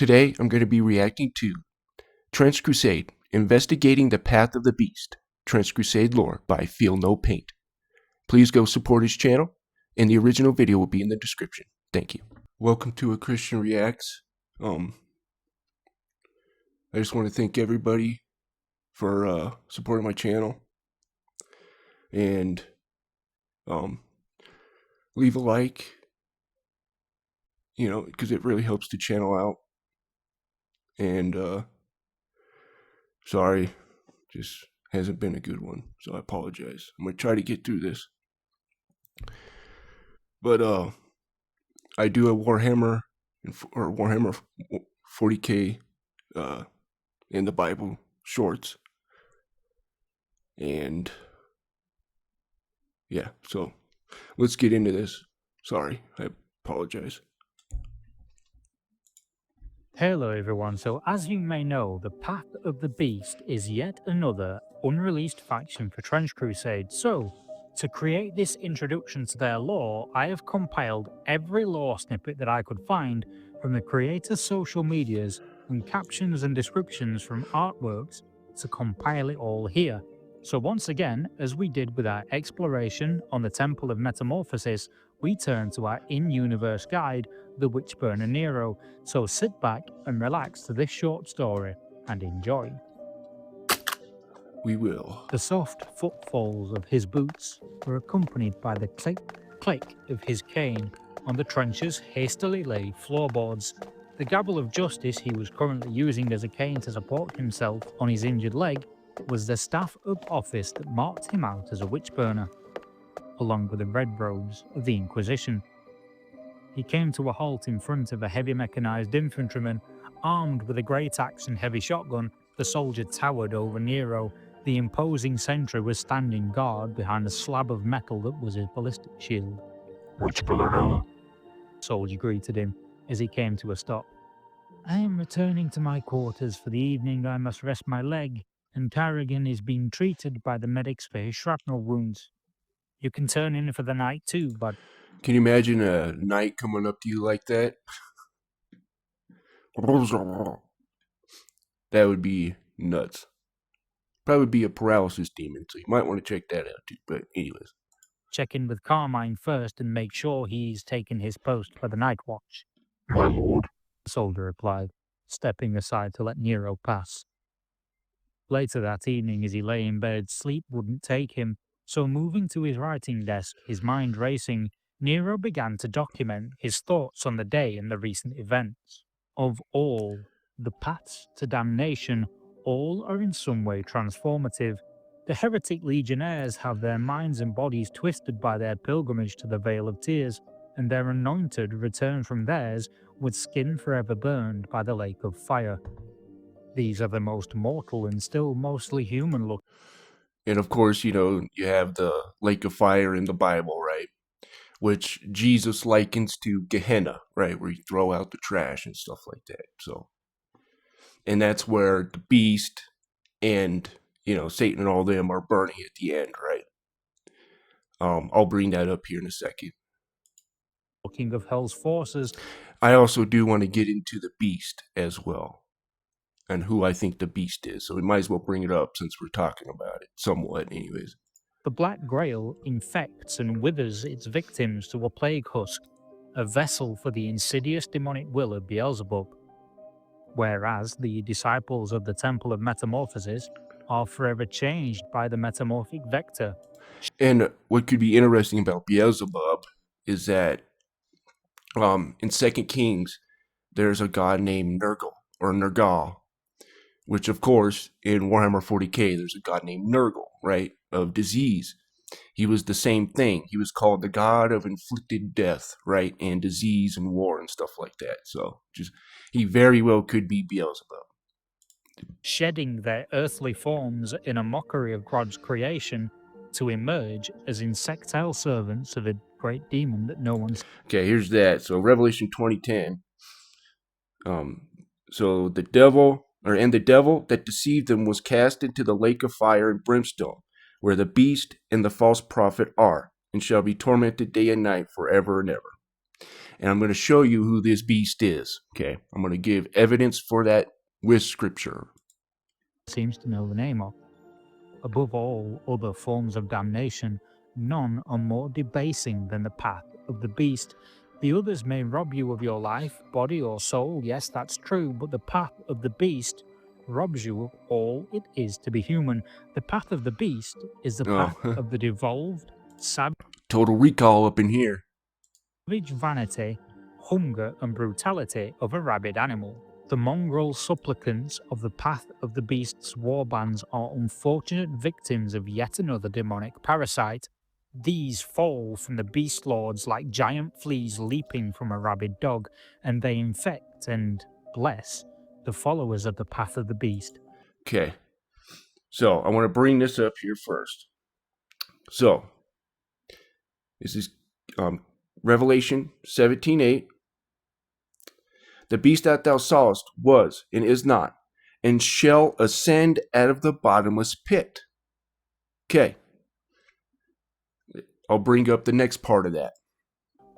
Today, I'm going to be reacting to Crusade, Investigating the Path of the Beast, Crusade lore by Feel No Paint. Please go support his channel, and the original video will be in the description. Thank you. Welcome to A Christian Reacts. I just want to thank everybody for supporting my channel, and leave a like, because it really helps the channel out. And sorry, just hasn't been a good one, so I apologize. I'm gonna try to get through this. But I do a Warhammer or Warhammer 40k in the Bible shorts, and yeah, so let's get into this. Sorry, I apologize. Hello everyone, so as you may know, the Path of the Beast is yet another unreleased faction for Trench Crusade. So, to create this introduction to their lore, I have compiled every lore snippet that I could find from the creators' social medias and captions and descriptions from artworks to compile it all here. So once again, as we did with our exploration on the Temple of Metamorphosis, we turn to our in-universe guide, The Witchburner Nero. So sit back and relax to this short story and enjoy. We will. The soft footfalls of his boots were accompanied by the click of his cane on the trench's hastily laid floorboards. The gavel of justice he was currently using as a cane to support himself on his injured leg was the staff of office that marked him out as a witch burner, along with the red robes of the Inquisition. He came to a halt in front of a heavy mechanized infantryman, armed with a great axe and heavy shotgun. The soldier towered over Nero. The imposing sentry was standing guard behind a slab of metal that was his ballistic shield. "Witch burner?" The soldier greeted him as he came to a stop. "I am returning to my quarters for the evening. I must rest my leg, and Carrigan is being treated by the medics for his shrapnel wounds. You can turn in for the night too, but..." Can you imagine a knight coming up to you like that? That would be nuts. Probably be a paralysis demon, so you might want to check that out too. But anyways. "Check in with Carmine first and make sure he's taken his post for the night watch." "My lord." The soldier replied, stepping aside to let Nero pass. Later that evening, as he lay in bed, sleep wouldn't take him, so moving to his writing desk, his mind racing, Nero began to document his thoughts on the day and the recent events. Of all the paths to damnation, all are in some way transformative. The heretic legionnaires have their minds and bodies twisted by their pilgrimage to the Vale of Tears, and their anointed return from theirs with skin forever burned by the lake of fire. These are the most mortal and still mostly human looking. And of course, you have the lake of fire in the Bible, right? Which Jesus likens to Gehenna, right? Where you throw out the trash and stuff like that. So, and that's where the beast and, Satan and all them are burning at the end, right? I'll bring that up here in a second. King of Hell's forces. I also do want to get into the beast as well, and who I think the beast is. So we might as well bring it up since we're talking about it somewhat anyways. The Black Grail infects and withers its victims to a plague husk, a vessel for the insidious demonic will of Beelzebub. Whereas the disciples of the Temple of Metamorphosis are forever changed by the metamorphic vector. And what could be interesting about Beelzebub is that in 2 Kings, there's a god named Nergal, or Nergal, which of course in Warhammer 40k, there's a god named Nurgle, right, of disease. He was the same thing. He was called the god of inflicted death, right, and disease and war and stuff like that. So he very well could be Beelzebub. Shedding their earthly forms in a mockery of God's creation to emerge as insectile servants of a great demon that no one's... Okay, here's that. So Revelation 20:10. So the devil that deceived them was cast into the lake of fire and brimstone, where the beast and the false prophet are, and shall be tormented day and night forever and ever. And I'm going to show you who this beast is. Okay. I'm going to give evidence for that with scripture. Seems to know the name of. Above all other forms of damnation, none are more debasing than the path of the beast. The others may rob you of your life, body, or soul. Yes, that's true, but the path of the beast robs you of all it is to be human. The path of the beast is the path of the devolved, savage Total Recall up in here. vanity, hunger, and brutality of a rabid animal. The mongrel supplicants of the path of the beast's warbands are unfortunate victims of yet another demonic parasite. These fall from the beast lords like giant fleas leaping from a rabid dog, and they infect and bless the followers of the path of the beast. Okay. So I want to bring this up here first. So this is Revelation 17:8. The beast that thou sawest was and is not, and shall ascend out of the bottomless pit. Okay. I'll bring up the next part of that.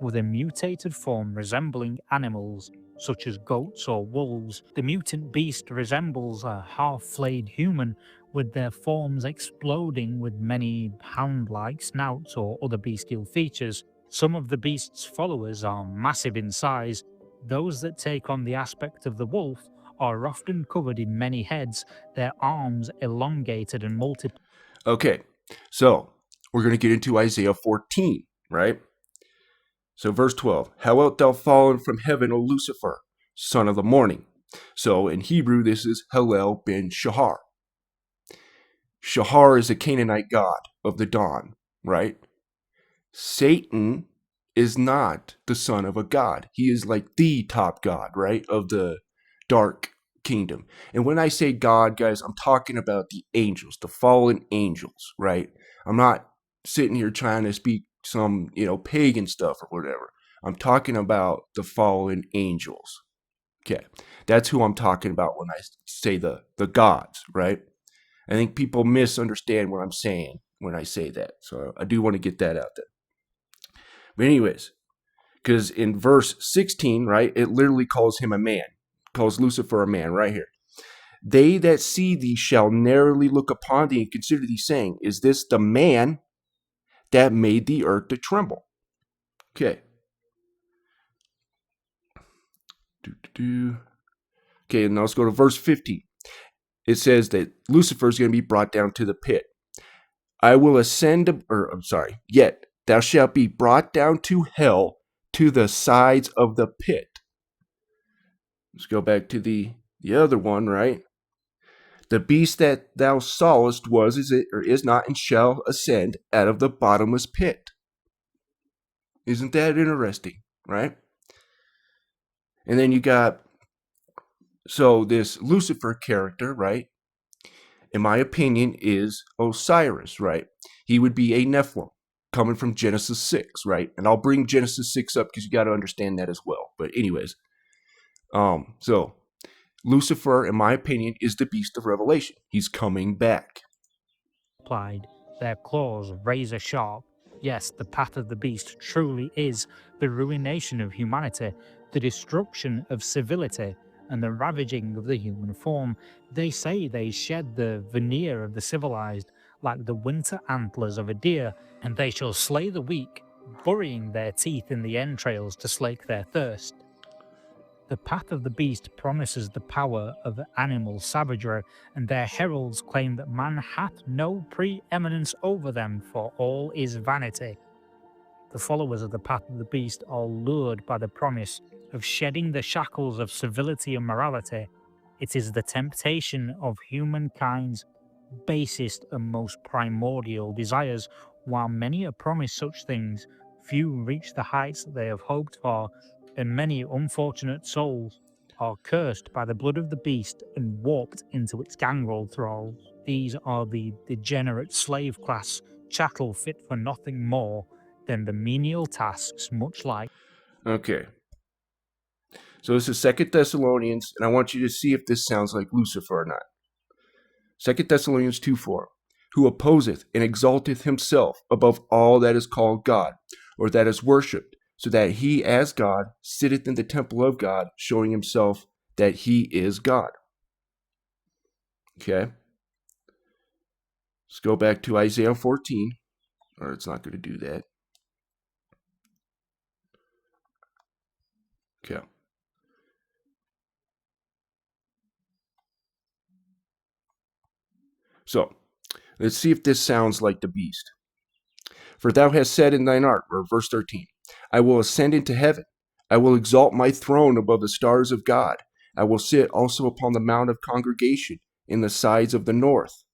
With a mutated form resembling animals, such as goats or wolves, the mutant beast resembles a half-flayed human, with their forms exploding with many hound-like snouts or other bestial features. Some of the beast's followers are massive in size. Those that take on the aspect of the wolf are often covered in many heads, their arms elongated and multiplied. Okay, so we're going to get into Isaiah 14, right? So verse 12, how art thou fallen from heaven, O Lucifer, son of the morning? So in Hebrew, this is Hallel ben Shahar. Shahar is a Canaanite god of the dawn, right? Satan is not the son of a god. He is like the top god, right, of the dark kingdom. And when I say God, guys, I'm talking about the angels, the fallen angels, right? I'm not sitting here trying to speak some, pagan stuff or whatever. I'm talking about the fallen angels. Okay, that's who I'm talking about when I say the gods, right? I think people misunderstand what I'm saying when I say that. So I do want to get that out there. But anyways, because in verse 16, right, it literally calls him a man, calls Lucifer a man right here. They that see thee shall narrowly look upon thee and consider thee, saying, is this the man that made the earth to tremble? Okay. Okay, and now let's go to verse 15. It says that Lucifer is going to be brought down to the pit. I will yet thou shalt be brought down to hell, to the sides of the pit. Let's go back to the other one, right? The beast that thou sawest was, is it, or is not, and shall ascend out of the bottomless pit. Isn't that interesting, right? And then you got, so this Lucifer character, right, in my opinion, is Osiris, right? He would be a Nephilim, coming from Genesis 6, right? And I'll bring Genesis 6 up because you got to understand that as well. But anyways, so Lucifer, in my opinion, is the beast of Revelation. He's coming back. Their claws razor sharp. Yes, the path of the beast truly is the ruination of humanity, the destruction of civility, and the ravaging of the human form. They say they shed the veneer of the civilized like the winter antlers of a deer, and they shall slay the weak, burying their teeth in the entrails to slake their thirst. The path of the beast promises the power of animal savagery, and their heralds claim that man hath no preeminence over them, for all is vanity. The followers of the path of the beast are lured by the promise of shedding the shackles of civility and morality. It is the temptation of humankind's basest and most primordial desires. While many are promised such things, few reach the heights that they have hoped for, and many unfortunate souls are cursed by the blood of the beast and warped into its gangrel thralls. These are the degenerate slave class, chattel fit for nothing more than the menial tasks, much like. Okay. So this is 2 Thessalonians, and I want you to see if this sounds like Lucifer or not. 2 Thessalonians 2:4, who opposeth and exalteth himself above all that is called God, or that is worshipped, so that he, as God, sitteth in the temple of God, showing himself that he is God. Okay? Let's go back to Isaiah 14, or it's not going to do that. Okay. So, let's see if this sounds like the beast. For thou hast said in thine heart, or verse 13, I will ascend into heaven. I will exalt my throne above the stars of God. I will sit also upon the mount of congregation in the sides of the north.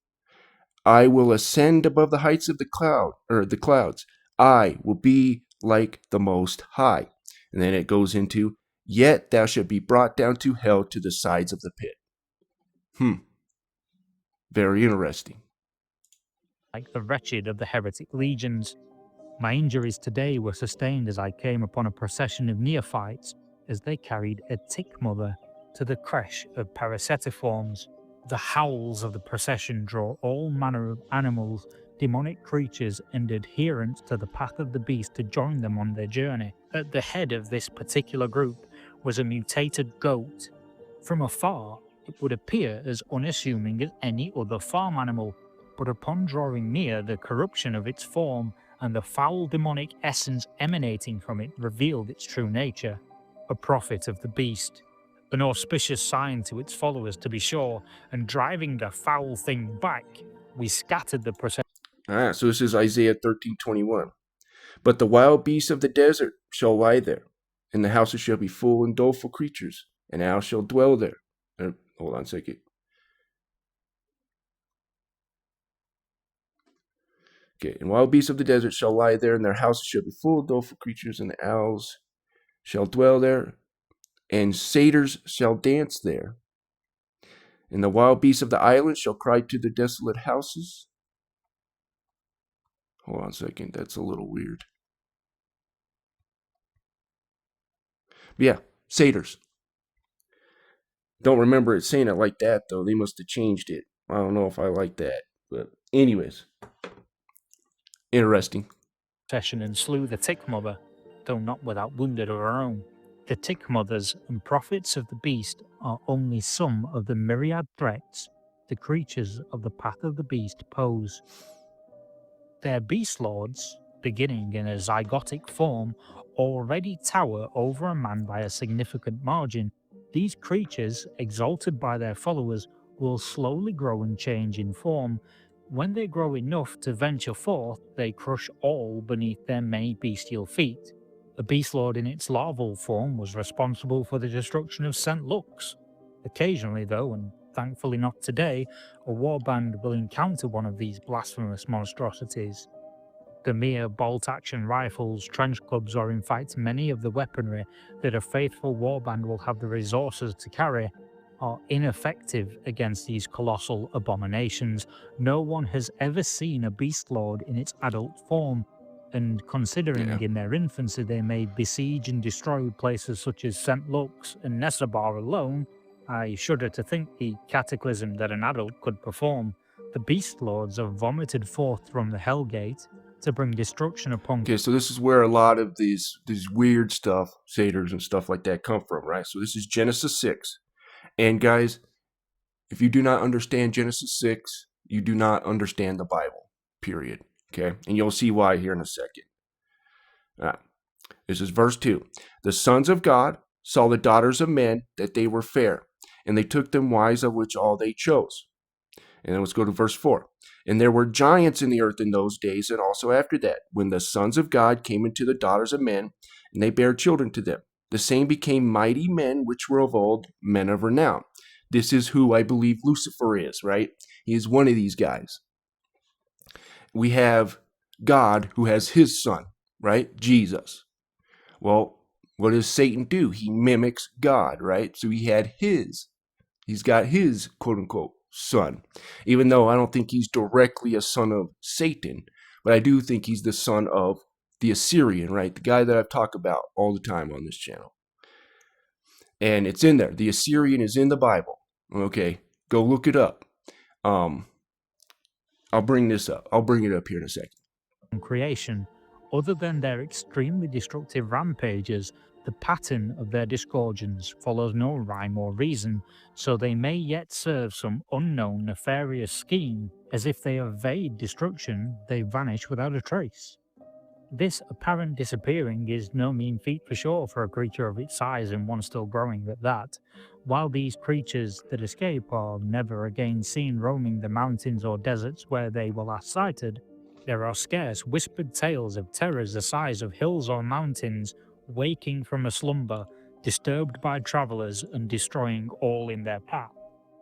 I will ascend above the heights of the clouds. I will be like the Most High. And then it goes into, yet thou shalt be brought down to hell, to the sides of the pit. Very interesting. Like the wretched of the heretic legions. My injuries today were sustained as I came upon a procession of neophytes as they carried a tick mother to the creche of parasitiforms. The howls of the procession draw all manner of animals, demonic creatures, and adherents to the path of the beast to join them on their journey. At the head of this particular group was a mutated goat. From afar, it would appear as unassuming as any other farm animal, but upon drawing near, the corruption of its form and the foul demonic essence emanating from it revealed its true nature, a prophet of the beast. An auspicious sign to its followers, to be sure, and driving the foul thing back, we scattered the procession. So this is Isaiah 13:21. But the wild beasts of the desert shall lie there, and the houses shall be full and doleful creatures, and thou shalt dwell there. Hold on a second. Okay, and wild beasts of the desert shall lie there, and their houses shall be full of doleful creatures, and the owls shall dwell there, and satyrs shall dance there. And the wild beasts of the island shall cry to the desolate houses. Hold on a second, that's a little weird. But yeah, satyrs. Don't remember it saying it like that, though. They must have changed it. I don't know if I like that. But anyways, interesting. And slew the tick mother, though not without wounded of her own. The tick mothers and prophets of the beast are only some of the myriad threats the creatures of the path of the beast pose. Their beast lords, beginning in a zygotic form, already tower over a man by a significant margin. These creatures, exalted by their followers, will slowly grow and change in form. When they grow enough to venture forth, they crush all beneath their many bestial feet. The beast lord in its larval form was responsible for the destruction of St. Lux. Occasionally, though, and thankfully not today, a warband will encounter one of these blasphemous monstrosities. The mere bolt-action rifles, trench clubs, or in fact many of the weaponry that a faithful warband will have the resources to carry are ineffective against these colossal abominations. No one has ever seen a beast lord in its adult form, and considering in their infancy they may besiege and destroy places such as St. Lux and Nesabar alone, I shudder to think the cataclysm that an adult could perform. The beast lords are vomited forth from the Hellgate to bring destruction upon. Okay, so this is where a lot of these weird stuff, satyrs and stuff like that, come from, right? So this is Genesis 6. And guys, if you do not understand Genesis 6, you do not understand the Bible, period. Okay? And you'll see why here in a second. This is verse 2. The sons of God saw the daughters of men, that they were fair, and they took them wives, of which all they chose. And then let's go to verse 4. And there were giants in the earth in those days, and also after that, when the sons of God came into the daughters of men, and they bare children to them. The same became mighty men, which were of old, men of renown. This is who I believe Lucifer is, right? He is one of these guys. We have God, who has his son, right? Jesus. Well, what does Satan do? He mimics God, right? So he's got his quote unquote son, even though I don't think he's directly a son of Satan, but I do think he's the son of the Assyrian, right? The guy that I've talked about all the time on this channel. And it's in there. The Assyrian is in the Bible. Okay, go look it up. I'll bring this up. I'll bring it up here in a second. Creation, Other than their extremely destructive rampages, the pattern of their disgorgings follows no rhyme or reason, so they may yet serve some unknown nefarious scheme. As if they evade destruction, they vanish without a trace. This apparent disappearing is no mean feat for sure for a creature of its size and one still growing at that. While these creatures that escape are never again seen roaming the mountains or deserts where they were last sighted, there are scarce whispered tales of terrors the size of hills or mountains, waking from a slumber, disturbed by travellers and destroying all in their path.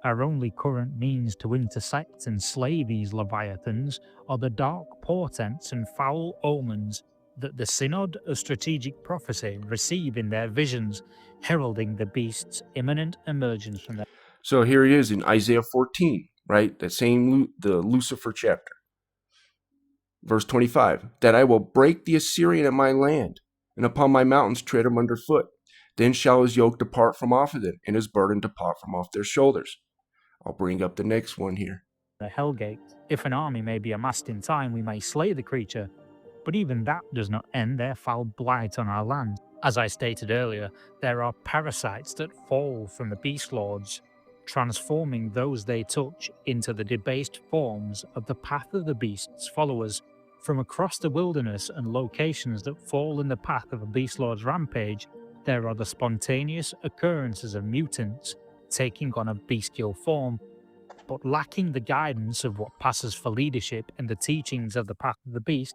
Our only current means to intersect and slay these leviathans are the dark portents and foul omens that the Synod of Strategic Prophecy receive in their visions, heralding the beast's imminent emergence from their. So here he is in Isaiah 14, right? The same, the Lucifer chapter. Verse 25, that I will break the Assyrian at my land, and upon my mountains tread him underfoot. Then shall his yoke depart from off of them, and his burden depart from off their shoulders. I'll bring up the next one here. The Hellgate. If an army may be amassed in time, we may slay the creature, but even that does not end their foul blight on our land. As I stated earlier, there are parasites that fall from the beast lords, transforming those they touch into the debased forms of the path of the beast's followers. From across the wilderness and locations that fall in the path of a beast lord's rampage, there are the spontaneous occurrences of mutants taking on a bestial form, but lacking the guidance of what passes for leadership and the teachings of the path of the beast.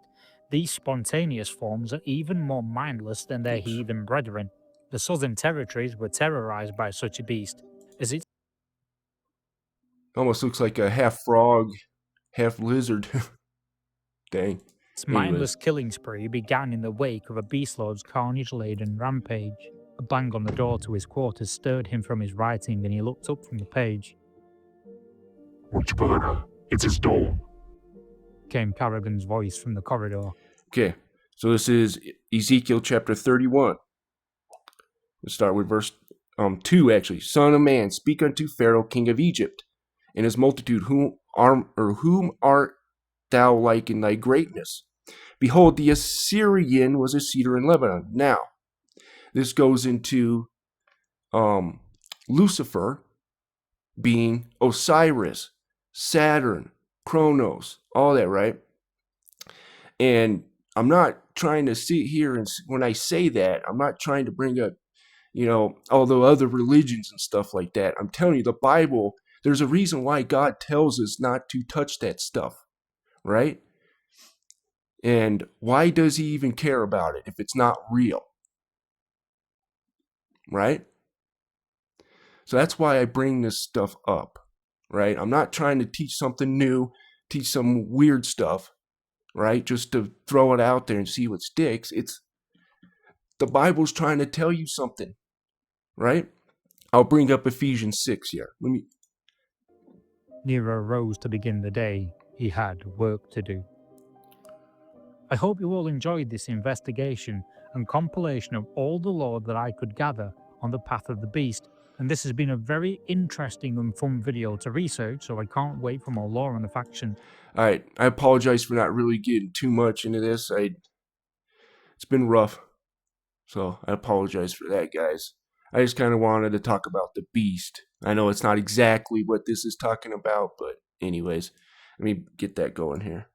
These spontaneous forms are even more mindless than their heathen brethren. The southern territories were terrorized by such a beast, as its Almost looks like a half frog, half lizard. Dang. mindless killing spree began in the wake of a beast lord's carnage-laden rampage. A bang on the door to his quarters stirred him from his writing, and he looked up from the page. Witchburner, it is dawn. Came Carrigan's voice from the corridor. Okay, so this is Ezekiel chapter 31. Let's start with verse 2, actually. Son of man, speak unto Pharaoh, king of Egypt, and his multitude, whom art thou like in thy greatness? Behold, the Assyrian was a cedar in Lebanon. Now, this goes into Lucifer being Osiris, Saturn, Kronos, all that, right? And I'm not trying to sit here and when I say that, I'm not trying to bring up, all the other religions and stuff like that. I'm telling you, the Bible, there's a reason why God tells us not to touch that stuff, right? And why does he even care about it if it's not real? Right? So that's why I bring this stuff up, right? I'm not trying to teach something new, teach some weird stuff, right? Just to throw it out there and see what sticks. It's the Bible's trying to tell you something, right? I'll bring up Ephesians 6 here. Nero rose to begin the day. He had work to do. I hope you all enjoyed this investigation and compilation of all the lore that I could gather on the path of the beast, and this has been a very interesting and fun video to research, so I can't wait for more lore on the faction. Alright, I apologize for not really getting too much into this. It's been rough, so I apologize for that, guys. I just kind of wanted to talk about the beast. I know it's not exactly what this is talking about, but anyways, let me get that going here.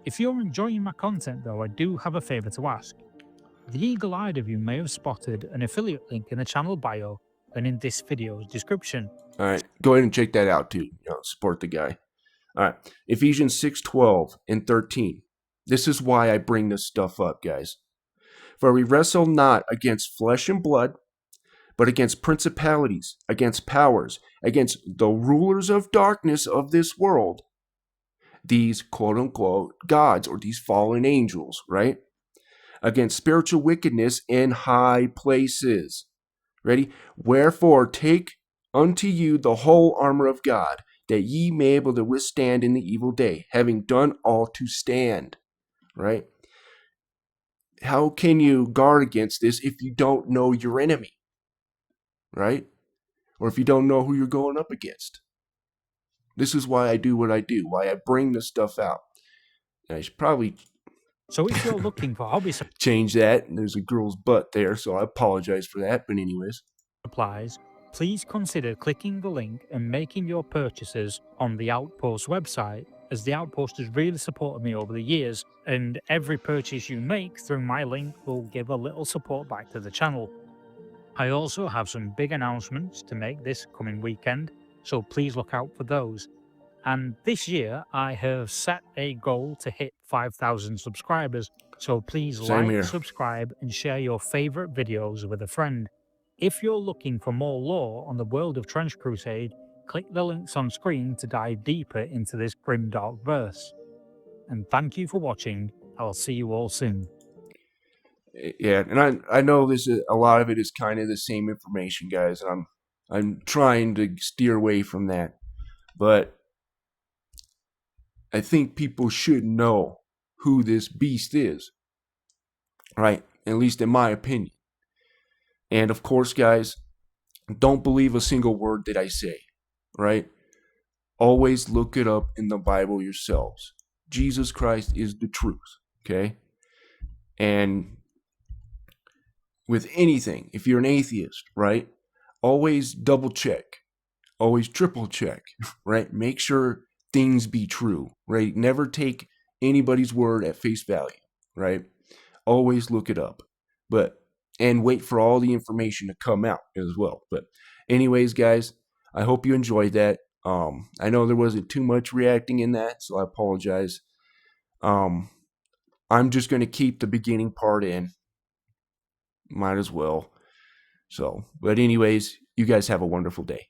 If you're enjoying my content though, I do have a favour to ask. The eagle-eyed of you may have spotted an affiliate link in the channel bio and in this video's description. Alright, go ahead and check that out too. Support the guy. Alright, Ephesians 6:12 and 13. This is why I bring this stuff up, guys. For we wrestle not against flesh and blood, but against principalities, against powers, against the rulers of darkness of this world, these quote-unquote gods or these fallen angels, right? Against spiritual wickedness in high places. Ready? Wherefore take unto you the whole armor of God, that ye may be able to withstand in the evil day, having done all to stand. Right? How can you guard against this if you don't know your enemy? Right? Or if you don't know who you're going up against? This is why I do what I do, why I bring this stuff out. And I should probably So if you're looking for hobby Change that. And there's a girl's butt there, so I apologize for that. But anyways, supplies, please consider clicking the link and making your purchases on the Outpost website, as the Outpost has really supported me over the years, and every purchase you make through my link will give a little support back to the channel. I also have some big announcements to make this coming weekend, so please look out for those. And this year, I have set a goal to hit 5,000 subscribers. So please Same like, here. subscribe, and share your favorite videos with a friend. If you're looking for more lore on the world of Trench Crusade, click the links on screen to dive deeper into this grimdark verse. And thank you for watching. I'll see you all soon. Yeah, and I know this is a lot of it is kind of the same information, guys. And I'm trying to steer away from that, but I think people should know who this beast is, right? At least in my opinion. And of course, guys, don't believe a single word that I say, right? Always look it up in the Bible yourselves. Jesus Christ is the truth, okay? And with anything, if you're an atheist, right? Always double check, always triple check, right? Make sure things be true, right? Never take anybody's word at face value, right? Always look it up, and wait for all the information to come out as well. But anyways, guys, I hope you enjoyed that. I know there wasn't too much reacting in that, so I apologize. I'm just going to keep the beginning part in. Might as well. So, but anyways, you guys have a wonderful day.